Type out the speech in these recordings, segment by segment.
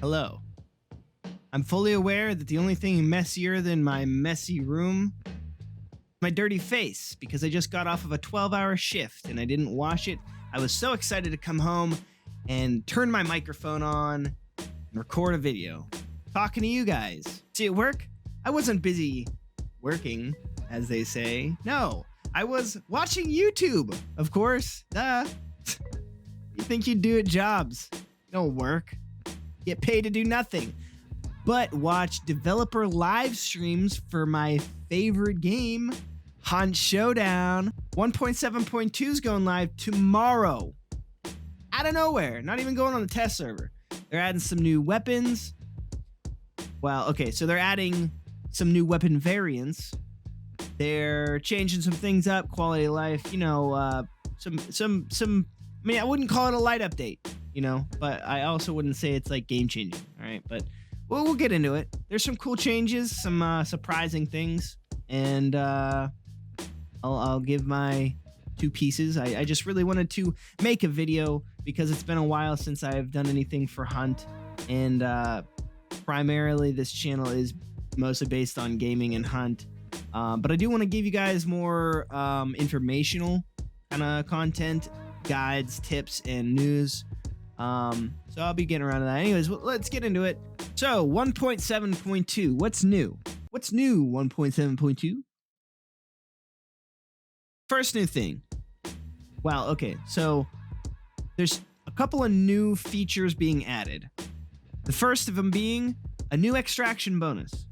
Hello. I'm fully aware that the only thing messier than my messy room is my dirty face, because I just got off of a 12-hour shift and I didn't wash it. I was so excited to come home and turn my microphone on and record a video talking to you guys. See, at work, I wasn't busy working, as they say. No, I was watching YouTube, of course. Duh. You think you'd do at jobs? You don't work. Get paid to do nothing but watch developer live streams for my favorite game, Hunt Showdown. 1.7.2 is going live tomorrow. Out of nowhere, not even going on the test server. They're adding some new weapons. Well, okay, so they're adding some new weapon variants. They're changing some things up, quality of life, you know, some I mean, I wouldn't call it a light update, you know, but I also wouldn't say it's like game changing, all right? But we'll get into it. There's some cool changes, some surprising things, and I'll give my two pieces. I just really wanted to make a video because it's been a while since I've done anything for Hunt, and primarily this channel is mostly based on gaming and Hunt, but I do want to give you guys more informational kind of content, guides, tips, and news. So I'll be getting around to that. Anyways, let's get into it. So 1.7.2, what's new? What's new 1.7.2? First new thing. Wow, okay, so there's a couple of new features being added. The first of them being a new extraction bonus.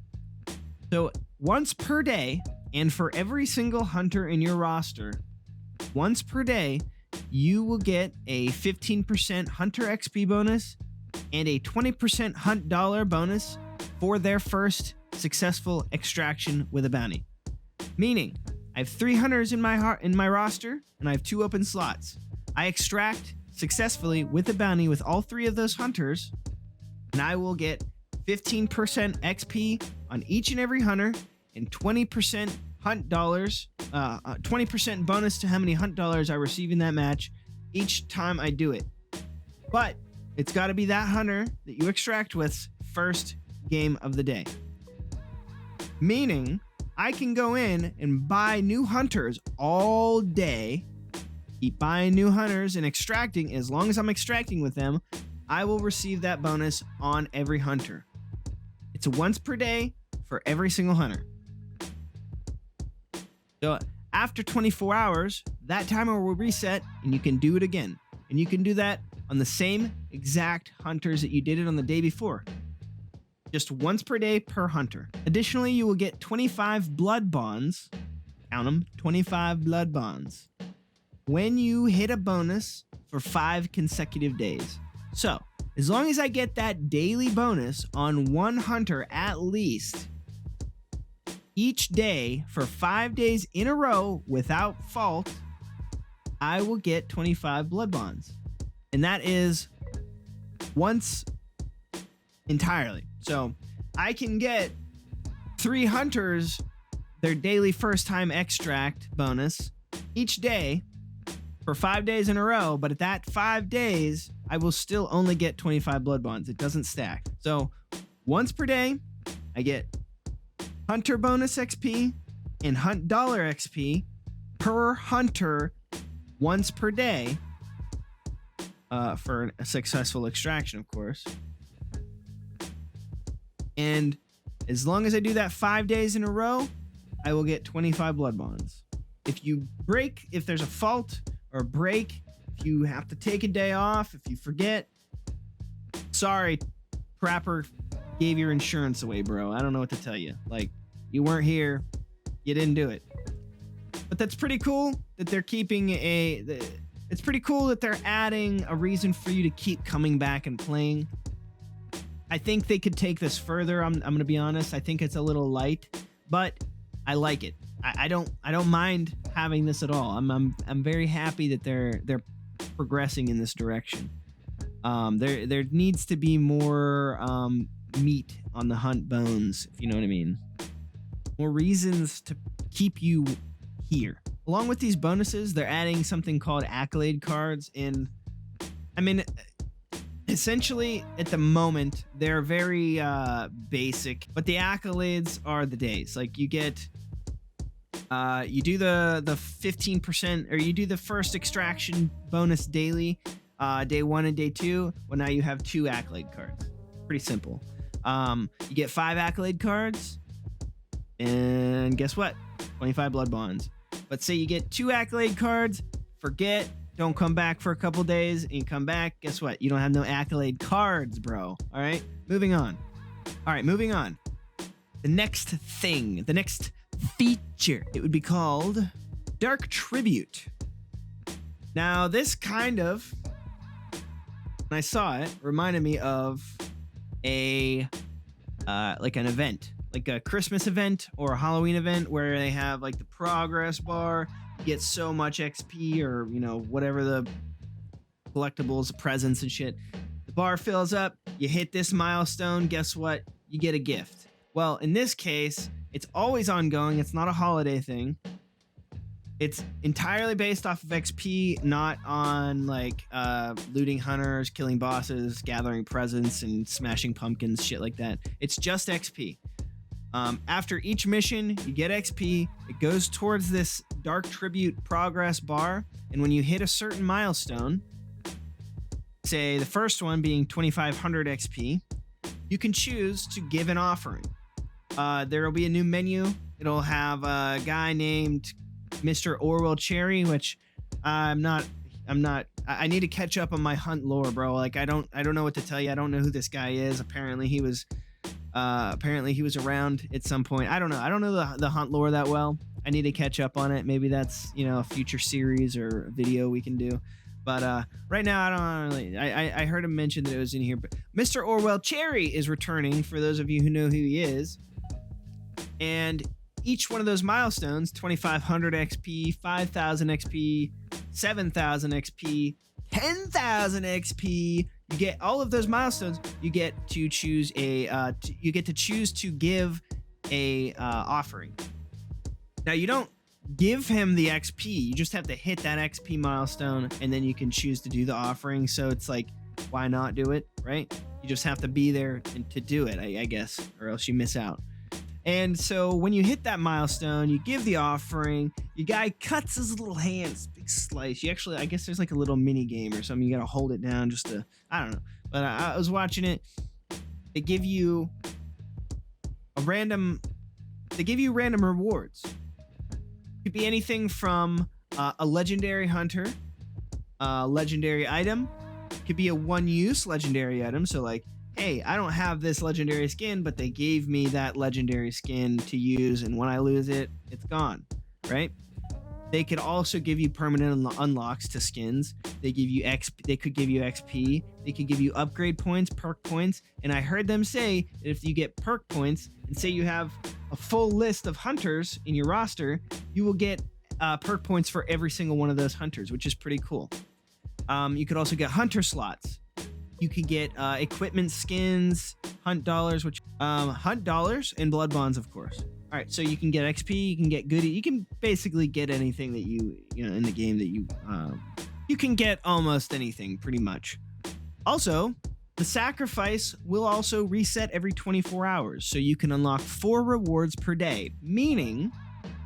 So once per day, and for every single hunter in your roster, once per day, you will get a 15% hunter XP bonus and a 20% hunt dollar bonus for their first successful extraction with a bounty. Meaning, I have 3 hunters in my roster, and I have 2 open slots. I extract successfully with a bounty with all 3 of those hunters, and I will get 15% XP on each and every hunter and 20% hunt dollars, 20% bonus to how many hunt dollars I receive in that match each time I do it. But it's got to be that hunter that you extract with's first game of the day. Meaning, I can go in and buy new hunters all day, keep buying new hunters and extracting. As long as I'm extracting with them, I will receive that bonus on every hunter. It's once per day for every single hunter. So after 24 hours, that timer will reset and you can do it again. And you can do that on the same exact hunters that you did it on the day before. Just once per day per hunter. Additionally, you will get 25 blood bonds. Count them, 25 blood bonds. When you hit a bonus for 5 consecutive days. So, as long as I get that daily bonus on one hunter at least, each day for 5 days in a row without fault, I will get 25 blood bonds. And that is once entirely. So I can get 3 hunters their daily first time extract bonus each day for 5 days in a row, but at that 5 days, I will still only get 25 blood bonds. It doesn't stack. So once per day, I get hunter bonus XP and hunt dollar XP per hunter once per day for a successful extraction, of course. And as long as I do that 5 days in a row, I will get 25 blood bonds. If you break, if there's a fault or break, if you have to take a day off, if you forget, sorry, Trapper gave your insurance away, bro. I don't know what to tell you. Like, you weren't here, you didn't do it. But that's pretty cool that they're keeping it's pretty cool that they're adding a reason for you to keep coming back and playing. I think they could take this further. I'm gonna be honest. I think it's a little light, but I like it. I don't mind having this at all. I'm very happy that they're progressing in this direction. There needs to be more meat on the hunt bones, if you know what I mean. More reasons to keep you here. Along with these bonuses, they're adding something called Accolade Cards, and I mean, essentially, at the moment, they're very basic, but the accolades are the days. Like you get, you do the 15%, or you do the first extraction bonus daily, day 1 and day 2. Well, now you have 2 accolade cards. Pretty simple. You get 5 accolade cards, and guess what? 25 blood bonds. But say you get 2 accolade cards, forget. Don't come back for a couple days, and you come back, guess what? You don't have no accolade cards, bro. All right, moving on. All right, moving on. The next thing, the next feature, it would be called Dark Tribute. Now, this kind of, when I saw it, reminded me of a, like an event, like a Christmas event or a Halloween event where they have like the progress bar. You get so much XP, or you know, whatever the collectibles, presents and shit. The bar fills up, you hit this milestone, guess what? You get a gift. Well, in this case, it's always ongoing. It's not a holiday thing. It's entirely based off of XP, not on like looting hunters, killing bosses, gathering presents, and smashing pumpkins, shit like that. It's just XP. After each mission, you get XP. It goes towards this Dark Tribute progress bar, and when you hit a certain milestone, say the first one being 2500 XP, you can choose to give an offering. There will be a new menu. It'll have a guy named Mr. Orwell Cherry, which I need to catch up on my hunt lore, bro. Like I don't know what to tell you. I don't know who this guy is. Apparently he was around at some point. I don't know. I don't know the hunt lore that well. I need to catch up on it. Maybe that's, you know, a future series or a video we can do. But right now, I don't really. I heard him mention that it was in here. But Mr. Orwell Cherry is returning, for those of you who know who he is. And each one of those milestones, 2,500 XP, 5,000 XP, 7,000 XP, 10,000 XP. You get all of those milestones. You get to choose a. You get to choose to give a offering. Now you don't give him the XP. You just have to hit that XP milestone, and then you can choose to do the offering. So it's like, why not do it, right? You just have to be there to do it, I guess, or else you miss out. And so when you hit that milestone, you give the offering. Your guy cuts his little hands, big slice. You actually, I guess there's like a little mini game or something. You got to hold it down just to, I don't know. But I was watching it. They give you random rewards. It could be anything from a legendary hunter, a legendary item. It could be a one-use legendary item. So like, hey, I don't have this legendary skin, but they gave me that legendary skin to use, and when I lose it, it's gone, right? They could also give you permanent unlocks to skins. They give you XP. They could give you XP. They could give you upgrade points, perk points, and I heard them say that if you get perk points, and say you have a full list of hunters in your roster, you will get perk points for every single one of those hunters, which is pretty cool. You could also get hunter slots. You can get equipment skins, hunt dollars, and blood bonds, of course. All right, so you can get XP, you can get goodie, you can basically get anything that you know in the game that you can get almost anything pretty much. Also, the sacrifice will also reset every 24 hours, so you can unlock 4 rewards per day, meaning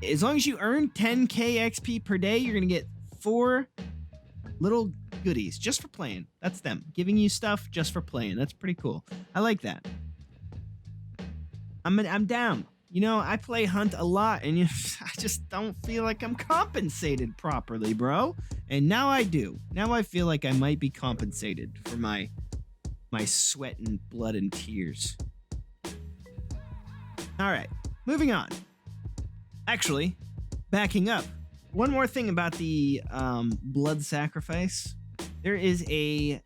as long as you earn 10k XP per day, you're gonna get 4 little goodies just for playing. That's them giving you stuff just for playing. That's pretty cool. I like that. I'm down. You know, I play Hunt a lot, and I just don't feel like I'm compensated properly, bro. And now I do. Now I feel like I might be compensated for my sweat and blood and tears. All right, moving on. Actually, backing up. One more thing about the blood sacrifice. There is an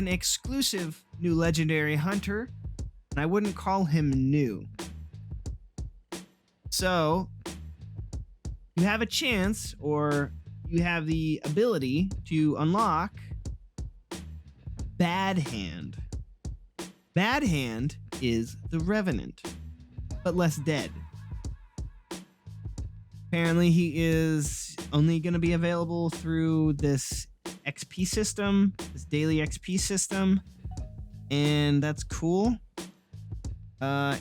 exclusive new legendary hunter, and I wouldn't call him new. So you have a chance, or you have the ability to unlock Bad Hand. Bad Hand is the Revenant, but less dead. Apparently he is only going to be available through this XP system, this daily XP system, and that's cool.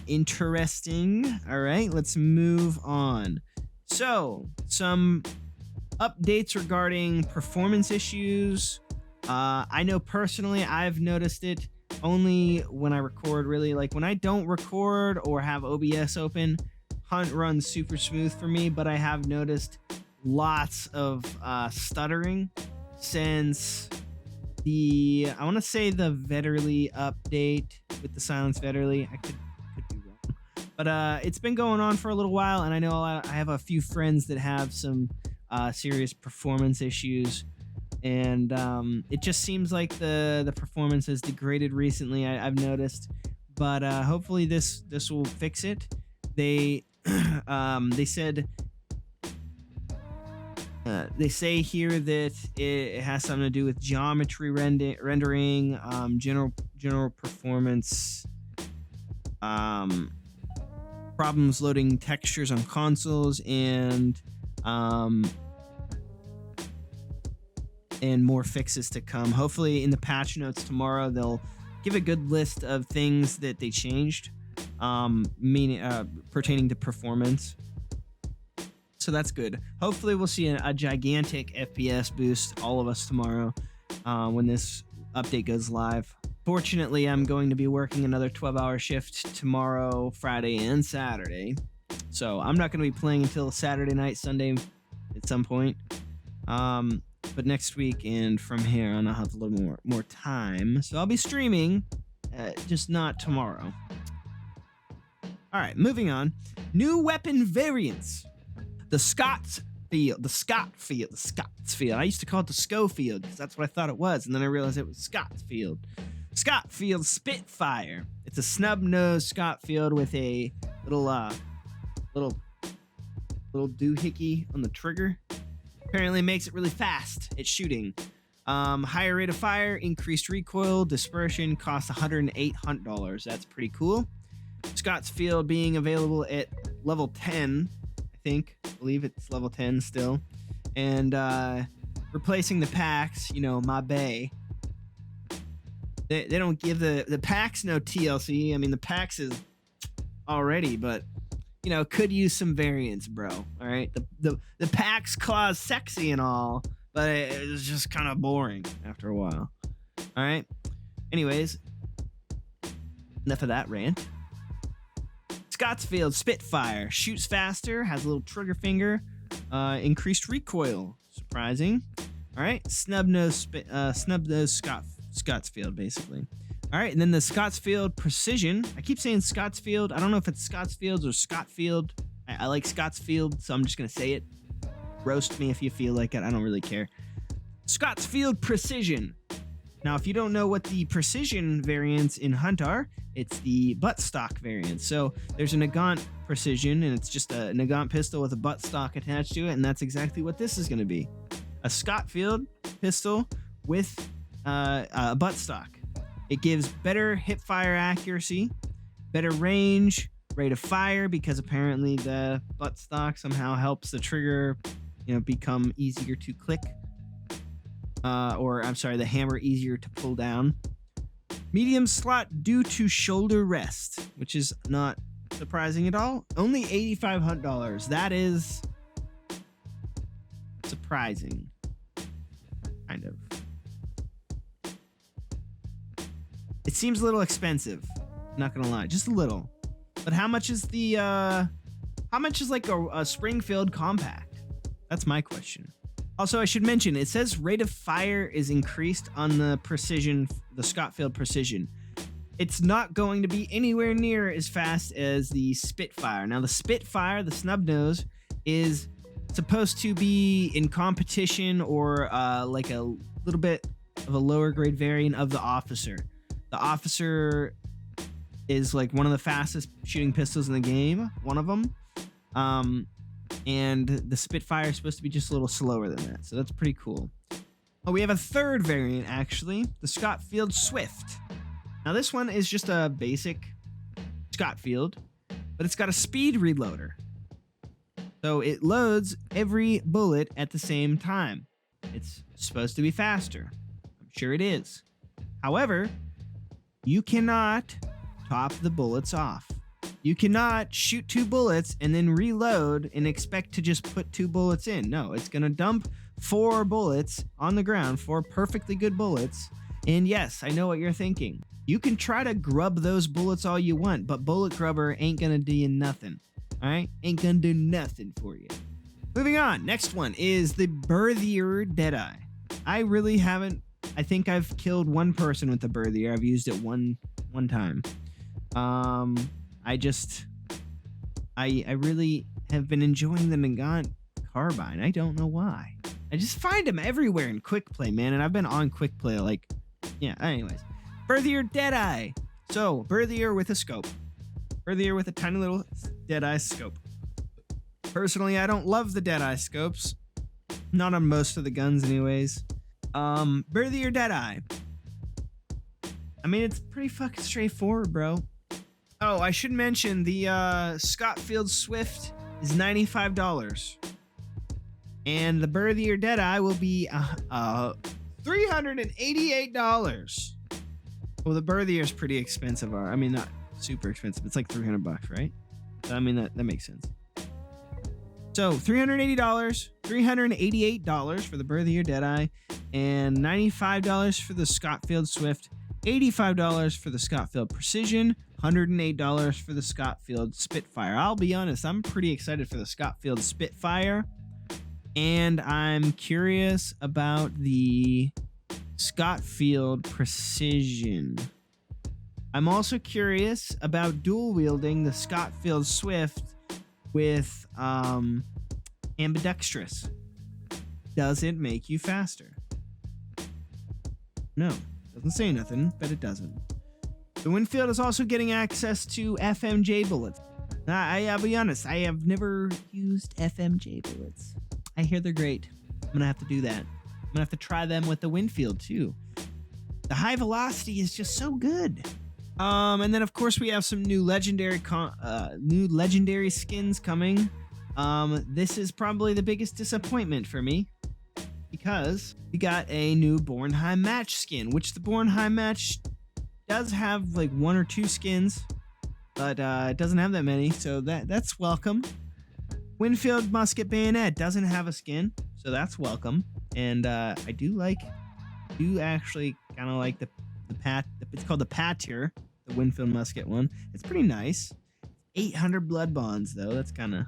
Interesting. All right, let's move on. So, some updates regarding performance issues. I know personally I've noticed it only when I record, really. Like when I don't record or have OBS open, Hunt runs super smooth for me, but I have noticed lots of stuttering since I want to say the Vetterly update with the Silence Vetterly. I could be wrong, but it's been going on for a little while, and I know I have a few friends that have some serious performance issues, and it just seems like the performance has degraded recently. I've noticed, but hopefully this will fix it. They said. They say here that it has something to do with geometry rendering, general performance, problems loading textures on consoles, and more fixes to come. Hopefully, in the patch notes tomorrow, they'll give a good list of things that they changed, pertaining to performance. So that's good. Hopefully we'll see a gigantic FPS boost, all of us, tomorrow when this update goes live. Fortunately, I'm going to be working another 12-hour shift tomorrow, Friday, and Saturday. So I'm not going to be playing until Saturday night, Sunday at some point. But next week and from here on, I'll have a little more time. So I'll be streaming, just not tomorrow. All right, moving on. New weapon variants. The Scots Field. I used to call it the Schofield because that's what I thought it was, and then I realized it was Scots Field. Scott Field Spitfire. It's a snub-nosed Scott Field with a little doohickey on the trigger. Apparently makes it really fast at shooting. Higher rate of fire, increased recoil, dispersion, costs $108. That's pretty cool. Scott's Field being available at level 10. I believe it's level 10 still, and replacing the packs, my bay. They don't give the packs no TLC. I mean, the packs is already, but could use some variants, bro. All right, the packs claws sexy and all, but it's just kind of boring after a while. All right, anyways, enough of that rant. Scottsfield Spitfire shoots faster, has a little trigger finger, increased recoil. Surprising. All right, snub-nosed Scottsfield, basically. All right, and then the Scottsfield Precision. I keep saying Scottsfield. I don't know if it's Scottsfield or Scottfield. I like Scottsfield, so I'm just gonna say it. Roast me if you feel like it. I don't really care. Scottsfield Precision. Now, if you don't know what the Precision variants in Hunt are, it's the buttstock variant. So there's a Nagant Precision, and it's just a Nagant pistol with a buttstock attached to it, and that's exactly what this is going to be. A Scotfield pistol with a buttstock. It gives better hip-fire accuracy, better range, rate of fire, because apparently the buttstock somehow helps the trigger, become easier to click. The hammer easier to pull down. Medium slot due to shoulder rest, which is not surprising at all. Only $8,500. That is surprising. Kind of. It seems a little expensive. Not gonna lie, just a little. But how much is like a Springfield compact? That's my question. Also, I should mention, it says rate of fire is increased on the Scotfield Precision. It's not going to be anywhere near as fast as the Spitfire. Now, the Spitfire, the snub nose, is supposed to be in competition or like a little bit of a lower grade variant of the Officer. The Officer is like one of the fastest shooting pistols in the game, one of them. And the Spitfire is supposed to be just a little slower than that, so that's pretty cool. Oh, we have a third variant, actually, the Scotfield Swift. Now, this one is just a basic Scotfield, but it's got a speed reloader. So it loads every bullet at the same time. It's supposed to be faster. I'm sure it is. However, you cannot top the bullets off. You cannot shoot 2 bullets and then reload and expect to just put 2 bullets in. No, it's going to dump 4 bullets on the ground, 4 perfectly good bullets. And yes, I know what you're thinking. You can try to grub those bullets all you want, but Bullet Grubber ain't going to do you nothing. All right? Ain't going to do nothing for you. Moving on. Next one is the Birthier Dead Eye. I really haven't. I think I've killed 1 person with the Birthier. I've used it one time. I really have been enjoying the Nagant carbine. I don't know why. I just find them everywhere in quick play, man. And I've been on quick play, like, yeah. Anyways, Birthier Dead Eye. So Birthier with a scope. Birthier with a tiny little Dead Eye scope. Personally, I don't love the Dead Eye scopes. Not on most of the guns, anyways. Birthier Dead Eye. I mean, it's pretty fucking straightforward, bro. Oh, I should mention the Scotfield Swift is $95. And the Birthier Dead Eye will be $388. Well, the Birthier is pretty expensive. I mean, not super expensive. It's like $300, right? So, I mean, that makes sense. So $380, $388 for the Birthier Dead Eye, and $95 for the Scotfield Swift, $85 for the Scotfield Precision, $108 for the Scotfield Spitfire. I'll be honest, I'm pretty excited for the Scotfield Spitfire, and I'm curious about the Scotfield Precision. I'm also curious about dual wielding the Scotfield Swift with ambidextrous. Does it make you faster? No, doesn't say nothing, but it doesn't. The Winfield is also getting access to FMJ bullets. I'll be honest, I have never used FMJ bullets. I hear they're great. I'm gonna have to do that. I'm gonna have to try them with the Winfield too. The high velocity is just so good. And then of course we have some new legendary skins coming. This is probably the biggest disappointment for me because we got a new Bornheim match skin, which the Bornheim match does have like 1 or 2 skins, but it doesn't have that many, so that's welcome. Winfield Musket Bayonet doesn't have a skin, so that's welcome. And I do actually kind of like the it's called the Patir, the Winfield Musket one. It's pretty nice. 800 blood bonds though. That's kind of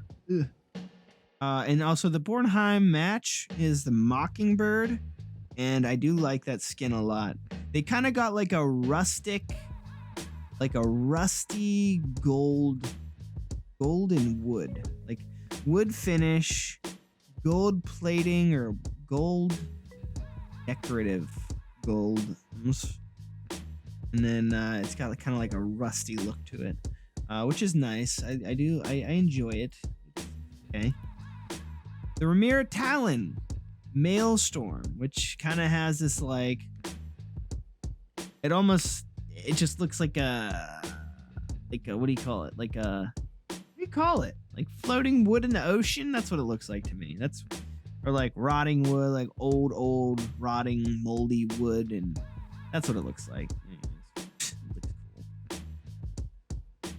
and also the Bornheim match is the Mockingbird, and I do like that skin a lot. They kind of got like a rusty golden wood, like wood finish, gold plating, or gold decorative gold, and then it's got kind of like a rusty look to it, which is nice. I enjoy it. Okay. The Romero Talon Maelstrom, which kind of has this like, it just looks like a what do you call it? Like floating wood in the ocean. That's what it looks like to me. Or like rotting wood, like old rotting moldy wood, and that's what it looks like. Anyways, it looks cool.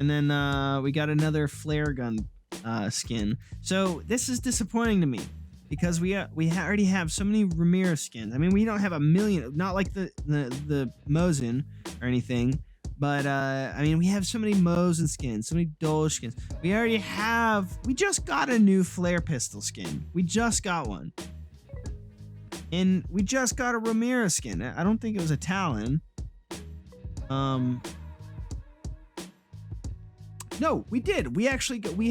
And then we got another flare gun skin. So this is disappointing to me because we already have so many Romero skins. I mean, we don't have a million, not like the Mosin or anything, but I mean, we have so many Mosin skins, so many Dolge skins. We just got a new flare pistol skin. We just got one. And we just got a Romero skin. I don't think it was a Talon. No, we did. We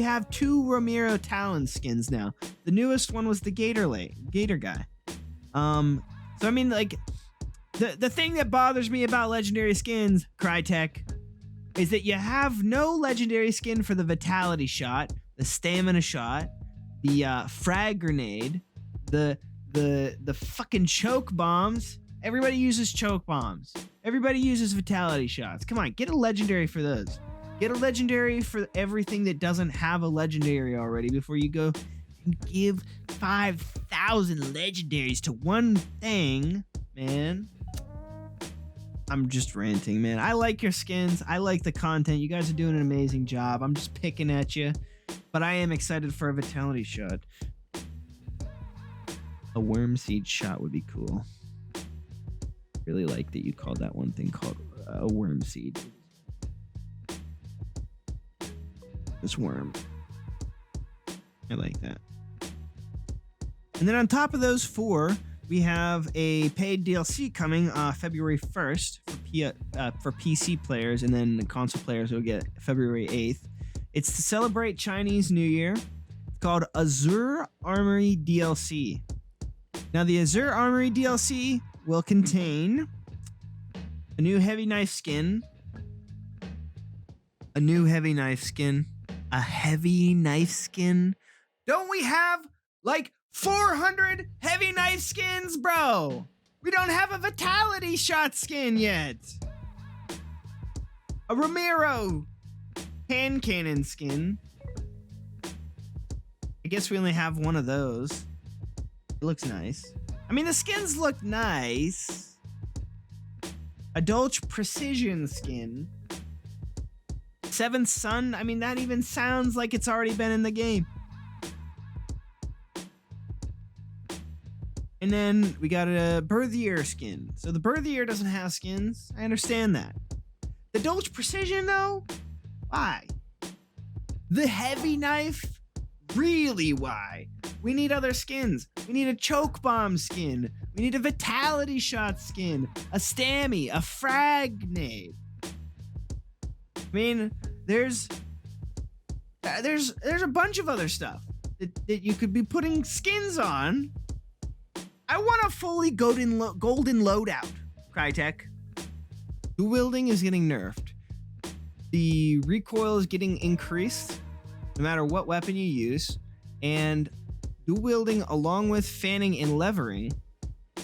have 2 Romero Talon skins now. The newest one was the Gator guy. So I mean, like, the thing that bothers me about legendary skins, Crytek, is that you have no legendary skin for the Vitality shot, the Stamina shot, the frag grenade, the fucking choke bombs. Everybody uses choke bombs. Everybody uses Vitality shots. Come on, get a legendary for those. Get a legendary for everything that doesn't have a legendary already before you go You give 5,000 legendaries to one thing, man. I'm just ranting, man. I like your skins. I like the content. You guys are doing an amazing job. I'm just picking at you. But I am excited for a vitality shot. A worm seed shot would be cool. Really like that you called that one thing called a worm seed. This worm. I like that. And then on top of those 4, we have a paid DLC coming February 1st for PC players, and then the console players will get February 8th. It's to celebrate Chinese New Year. It's called Azure Armory Dlc. Now, the Azure Armory Dlc will contain a new heavy knife skin, a heavy knife skin. Don't we have like 400 heavy knife skins, bro? We don't have a vitality shot skin yet. A Romero hand cannon skin. I guess we only have one of those. It looks nice. I mean, the skins look nice. A Dolch precision skin. Seventh Sun. I mean, that even sounds like it's already been in the game. And then we got a Birthier skin. So the Birthier doesn't have skins. I understand that. The Dolch Precision, though? Why? The Heavy Knife? Really, why? We need other skins. We need a Choke Bomb skin. We need a Vitality Shot skin. A Stammy. A Fragnade. I mean, there's a bunch of other stuff that you could be putting skins on. I want a fully golden loadout, Crytek. Dual wielding is getting nerfed. The recoil is getting increased no matter what weapon you use. And dual wielding along with fanning and levering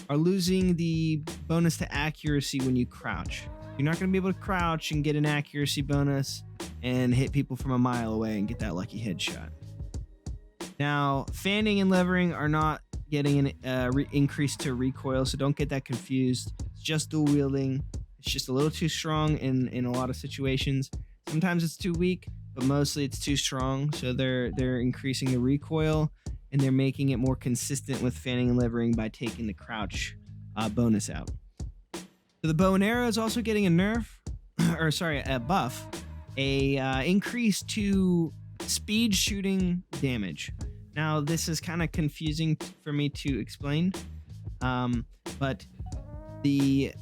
are losing the bonus to accuracy when you crouch. You're not going to be able to crouch and get an accuracy bonus and hit people from a mile away and get that lucky headshot. Now, fanning and levering are not getting an increase to recoil, so don't get that confused. It's just dual wielding. It's just a little too strong in a lot of situations. Sometimes it's too weak, but mostly it's too strong. So they're increasing the recoil, and they're making it more consistent with fanning and levering by taking the crouch bonus out. So the bow and arrow is also getting a nerf, a buff, increase to speed shooting damage. Now, this is kind of confusing for me to explain, but the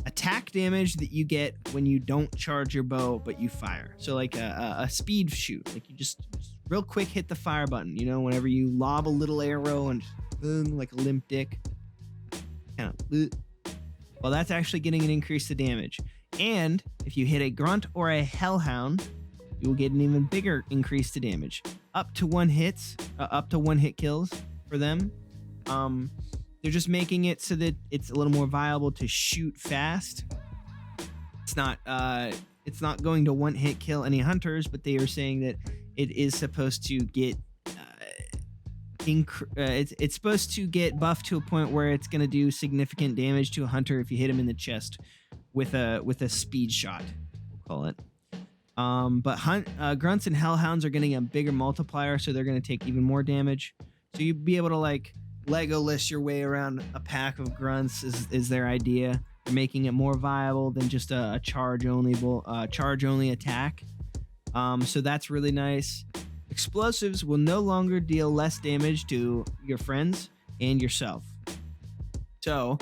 attack damage that you get when you don't charge your bow, but you fire. So like a speed shoot, like you just real quick hit the fire button, you know, whenever you lob a little arrow and like a limp dick. Kind of, well, that's actually getting an increase to damage. And if you hit a grunt or a hellhound, you will get an even bigger increase to damage. Up to one hit kills for them. They're just making it so that it's a little more viable to shoot fast. It's not going to one hit kill any hunters, but they are saying that it is supposed to get it's supposed to get buffed to a point where it's going to do significant damage to a hunter if you hit him in the chest with a speed shot, we'll call it. But grunts and hellhounds are getting a bigger multiplier, so they're going to take even more damage. So you'd be able to like Legolas your way around a pack of grunts is their idea. They're making it more viable than just a charge only attack. So that's really nice. Explosives will no longer deal less damage to your friends and yourself. So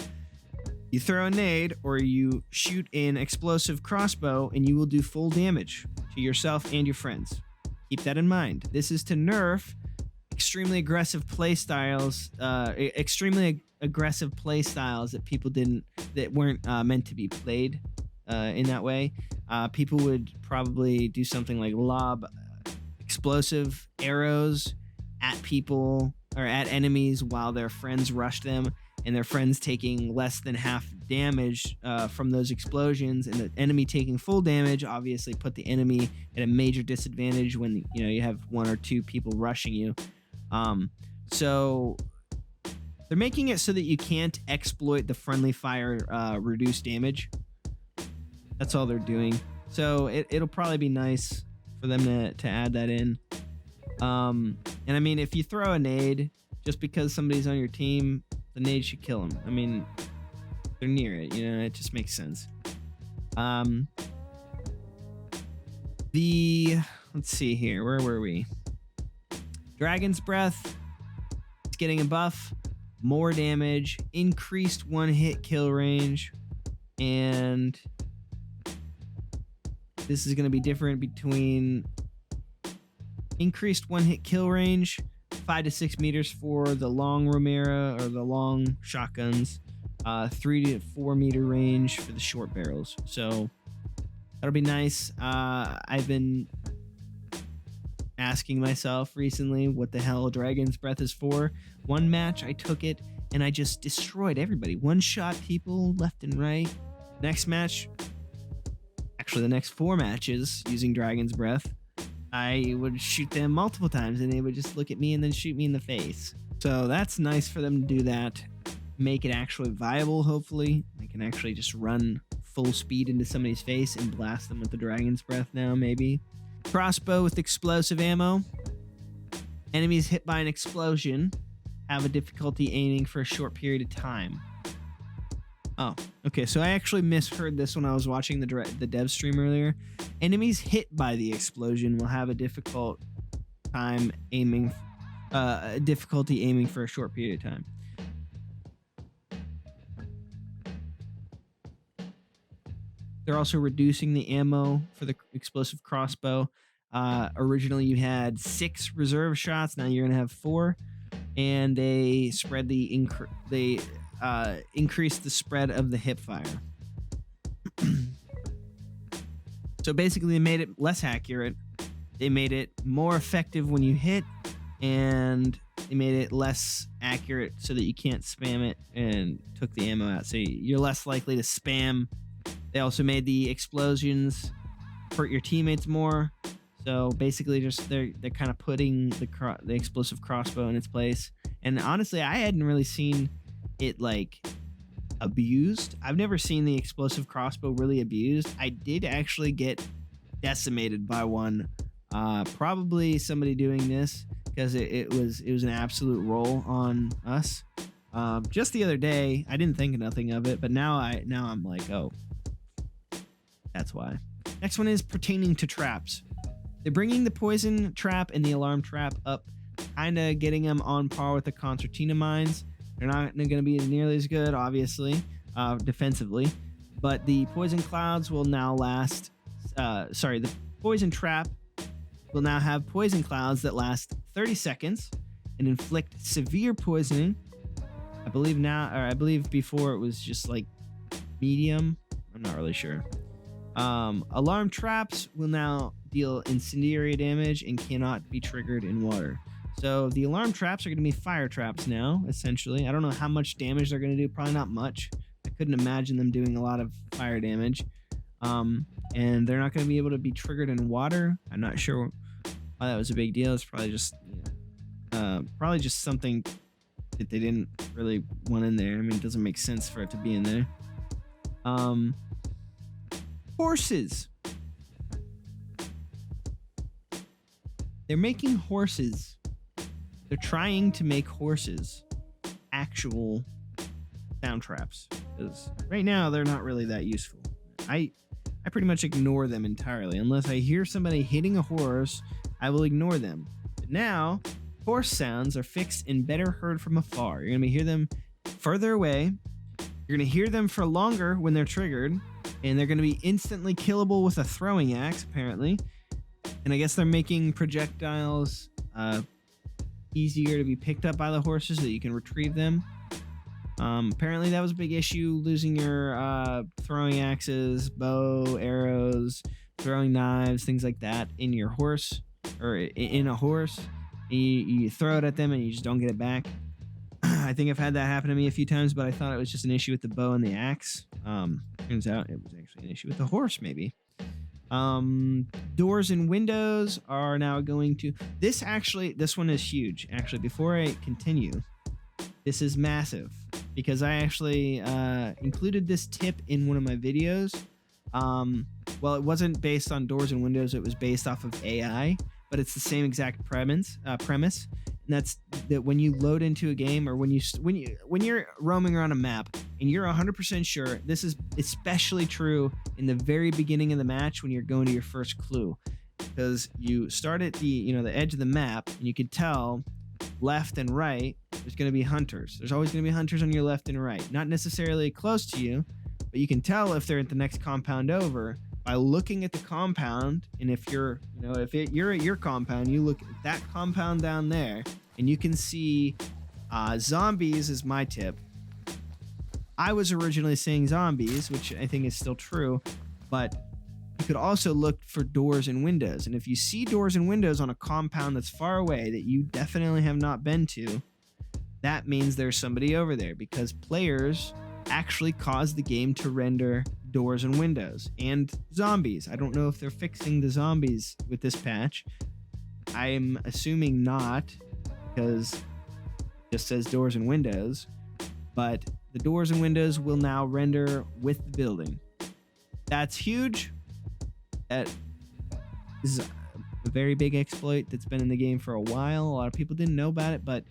you throw a nade or you shoot an explosive crossbow and you will do full damage to yourself and your friends. Keep that in mind. This is to nerf extremely aggressive play styles that weren't meant to be played in that way. People would probably do something like lob explosive arrows at people or at enemies while their friends rush them, and their friends taking less than half damage from those explosions, and the enemy taking full damage obviously put the enemy at a major disadvantage when you have one or two people rushing you. So they're making it so that you can't exploit the friendly fire reduced damage. That's all they're doing. So it'll probably be nice for them to add that in. And I mean, if you throw a nade, just because somebody's on your team, the nade should kill them. I mean, they're near it, you know, it just makes sense. Let's see here, where were we? Dragon's Breath, it's getting a buff, more damage, increased one-hit kill range, and this is going to be different between increased one-hit kill range, 5 to 6 meters for the long Romero or the long shotguns, 3 to 4 meter range for the short barrels. So that'll be nice. I've been asking myself recently what the hell Dragon's Breath is for. One match I took it and I just destroyed everybody. One shot people left and right. Next match, actually the next 4 matches using Dragon's Breath, I would shoot them multiple times and they would just look at me and then shoot me in the face. So that's nice for them to do that. Make it actually viable, hopefully. They can actually just run full speed into somebody's face and blast them with the Dragon's Breath now, maybe. Crossbow with explosive ammo. Enemies hit by an explosion have a difficulty aiming for a short period of time. Oh, okay, so I actually misheard this when I was watching the dev stream earlier. Enemies hit by the explosion will have a difficult time aiming, difficulty aiming for a short period of time. They're also reducing the ammo for the explosive crossbow. Originally, you had 6 reserve shots. Now you're gonna have 4, and they spread the increase the spread of the hip fire. So basically, they made it less accurate. They made it more effective when you hit, and they made it less accurate so that you can't spam it and took the ammo out. So you're less likely to spam. They also made the explosions hurt your teammates more. So basically, just they're kind of putting the explosive crossbow in its place. And honestly, I hadn't really seen it like abused. I've never seen the explosive crossbow really abused. I did actually get decimated by one. Probably somebody doing this because it was an absolute roll on us. Just the other day, I didn't think nothing of it, but now I'm like, oh. That's why. Next one is pertaining to traps. They're bringing the poison trap and the alarm trap up, kind of getting them on par with the concertina mines. They're not going to be nearly as good, obviously, defensively, but the poison clouds will now last. The poison trap will now have poison clouds that last 30 seconds and inflict severe poisoning. I believe before it was just like medium. I'm not really sure. Alarm traps will now deal incendiary damage and cannot be triggered in water. So the alarm traps are going to be fire traps now, essentially. I don't know how much damage they're going to do. Probably not much. I couldn't imagine them doing a lot of fire damage. And they're not going to be able to be triggered in water. I'm not sure why that was a big deal. It's probably just, something that they didn't really want in there. I mean, it doesn't make sense for it to be in there. Horses. They're making horses. They're trying to make horses actual sound traps. Because right now, they're not really that useful. I pretty much ignore them entirely. Unless I hear somebody hitting a horse, I will ignore them. But now, horse sounds are fixed and better heard from afar. You're going to hear them further away. You're going to hear them for longer when they're triggered. And they're going to be instantly killable with a throwing axe, apparently. And I guess they're making projectiles easier to be picked up by the horses so that you can retrieve them. Apparently that was a big issue, losing your throwing axes, bow, arrows, throwing knives, things like that in your horse, or in a horse. You throw it at them and you just don't get it back. I think I've had that happen to me a few times, but I thought it was just an issue with the bow and the axe. Turns out it was actually an issue with the horse, maybe. Doors and windows are now going to this one is huge. Actually, before I continue, this is massive because I actually included this tip in one of my videos. Well, it wasn't based on doors and windows, it was based off of AI, but it's the same exact premise. And that's that when you load into a game, or when you're roaming around a map and you're 100% sure, this is especially true in the very beginning of the match when you're going to your first clue, because you start at the edge of the map and you can tell left and right there's going to be hunters. There's always going to be hunters on your left and right, not necessarily close to you, but you can tell if they're at the next compound over by looking at the compound. And if you're at your compound, you look at that compound down there and you can see zombies is my tip. I was originally saying zombies, which I think is still true, but you could also look for doors and windows. And if you see doors and windows on a compound that's far away that you definitely have not been to, that means there's somebody over there, because players actually cause the game to render doors and windows and zombies. I don't know if they're fixing the zombies with this patch. I'm assuming not, because it just says doors and windows, but the doors and windows will now render with the building. That's huge. That is a very big exploit that's been in the game for a while. A lot of people didn't know about it, but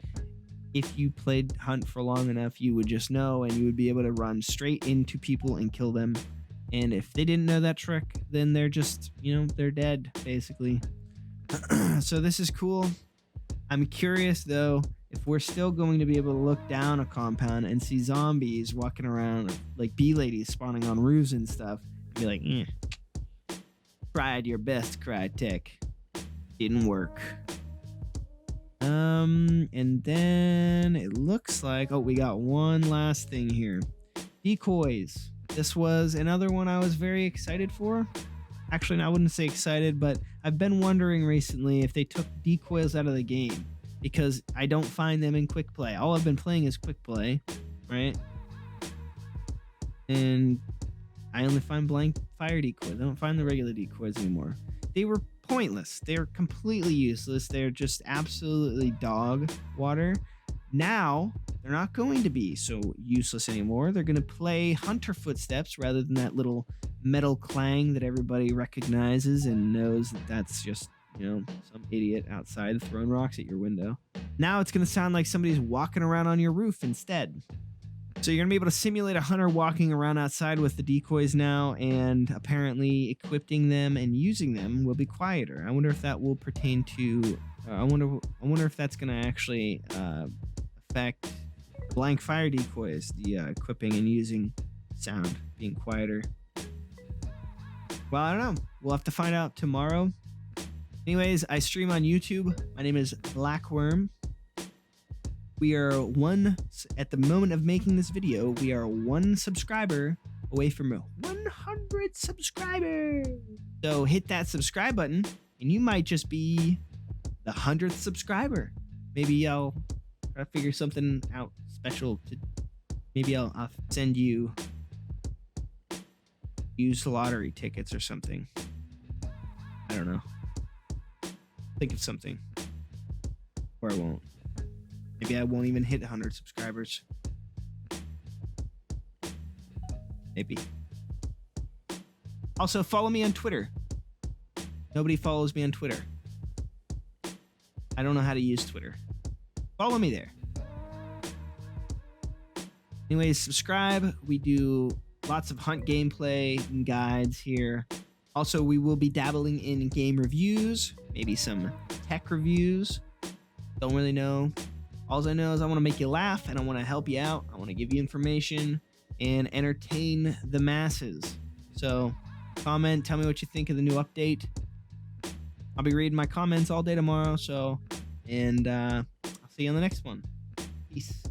if you played Hunt for long enough, you would just know, and you would be able to run straight into people and kill them. And if they didn't know that trick, then they're just, they're dead, basically. So this is cool. I'm curious, though, if we're still going to be able to look down a compound and see zombies walking around, like bee ladies spawning on roofs and stuff, and be like, tried your best, Crytek. Didn't work. And then it looks like, we got one last thing here. Decoys. This was another one I was very excited for. Actually, I wouldn't say excited, but I've been wondering recently if they took decoys out of the game, because I don't find them in quick play. All I've been playing is quick play, right? And I only find blank fire decoys. I don't find the regular decoys anymore. They were pointless. They're completely useless. They're just absolutely dog water. Now, they're not going to be so useless anymore. They're going to play hunter footsteps rather than that little metal clang that everybody recognizes and knows that that's just, some idiot outside throwing rocks at your window. Now it's going to sound like somebody's walking around on your roof instead. So you're going to be able to simulate a hunter walking around outside with the decoys now, and apparently equipping them and using them will be quieter. I wonder if that will pertain to... I wonder if that's going to actually affect blank fire decoys, the equipping and using sound being quieter. Well, I don't know. We'll have to find out tomorrow. Anyways, I stream on YouTube. My name is BlackWyrm. We are at the moment of making this video, we are 1 subscriber away from 100 subscribers. So hit that subscribe button and you might just be the 100th subscriber. Maybe I'll try to figure something out special maybe I'll send you used lottery tickets or something. I don't know. Think of something. Or I won't. Maybe I won't even hit 100 subscribers. Maybe. Also, follow me on Twitter. Nobody follows me on Twitter. I don't know how to use Twitter. Follow me there. Anyways, subscribe. We do lots of Hunt gameplay and guides here. Also, we will be dabbling in game reviews, maybe some tech reviews. Don't really know. All I know is I want to make you laugh and I want to help you out. I want to give you information and entertain the masses. So comment, tell me what you think of the new update. I'll be reading my comments all day tomorrow. And I'll see you on the next one. Peace.